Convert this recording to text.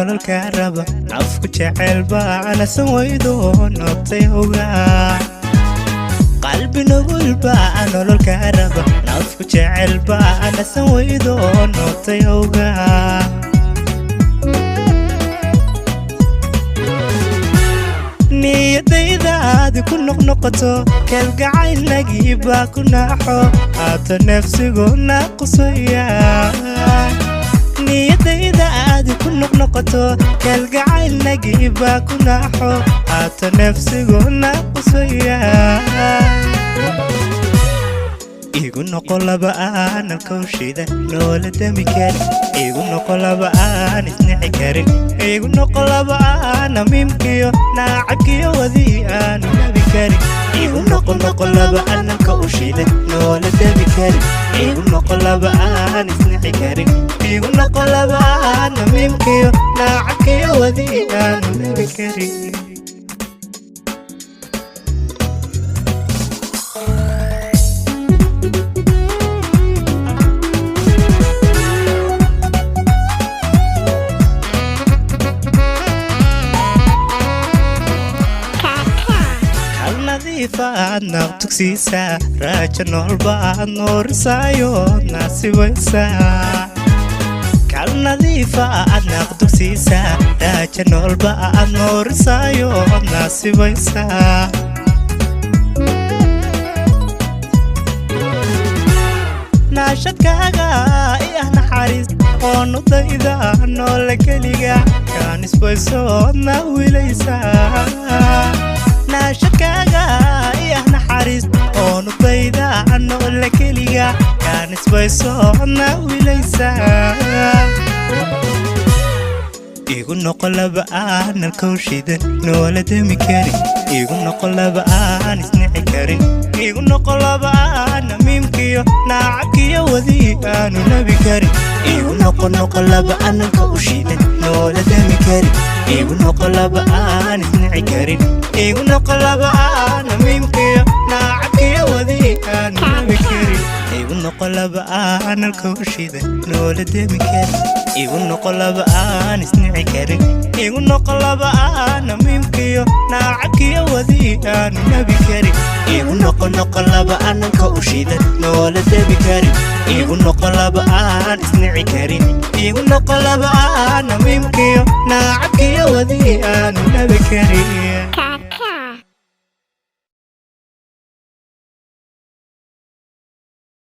nolol ka raba afku jecel baan sawaydo noqtay uga qalbi nugul baan nolol ka raba afku jecel baan sawaydo noqtay uga niyadayda aad ku noqnoqoto kalgacaylnagii baa ku naaxo haato nafsigu naaqusaya niyadayda aad ku noqnoqoto kalgacaylnagii baa ku naaxo haato nafsigu naaqusaya igu noqo laba aan alkowshida noola dami karin igu noqo laba aan isnici karin igu noqo laba aan mimkiyo naacabkiyo wadii aan nabi karin igu noqo laba aan alkowshida noola dami karin igu noqo laba aan isnici karin igu noqo laba aan mimkiyo naacabkiyo wadii aan nabi karin فاد نقطك سيسا راجع نوربا نور سايو ناسي ويسا كان نظيفة نقطك سيسا راجع نوربا نور سايو ناسي ويسا ناشد كاغا إيه نحاريس ونو ضيدا نولك ليغا كان اسبويسو ناوي ليسا ناشكاغا إيه نحاريس ونو ضيدا نولك ليغا كان اسبويسو ناوي ليسا igu noqo laba aan alkowshida noola dami karin igu noqo laba aan isnici karin igu noqo laba aan mimkiyo naacabkiyo wadii aanu nabi karin igu noqo laba aan alkowshida noola dami karin igu noqo laba aan isnici karin igu noqo laba aan mimkiyo naacabkiyo wadii aanu nabi karin igu noqo laba aan alkowshida noola dami karin igu noqo laba aan isnici karin igu noqo laba aan mimkiyo naacabkiyo wadii aanu nabi karin igu noqo laba aan alkowshida noola dami karin igu noqo laba aan isnici karin igu noqo laba aan mimkiyo naacabkiyo wadii aanu nabi karin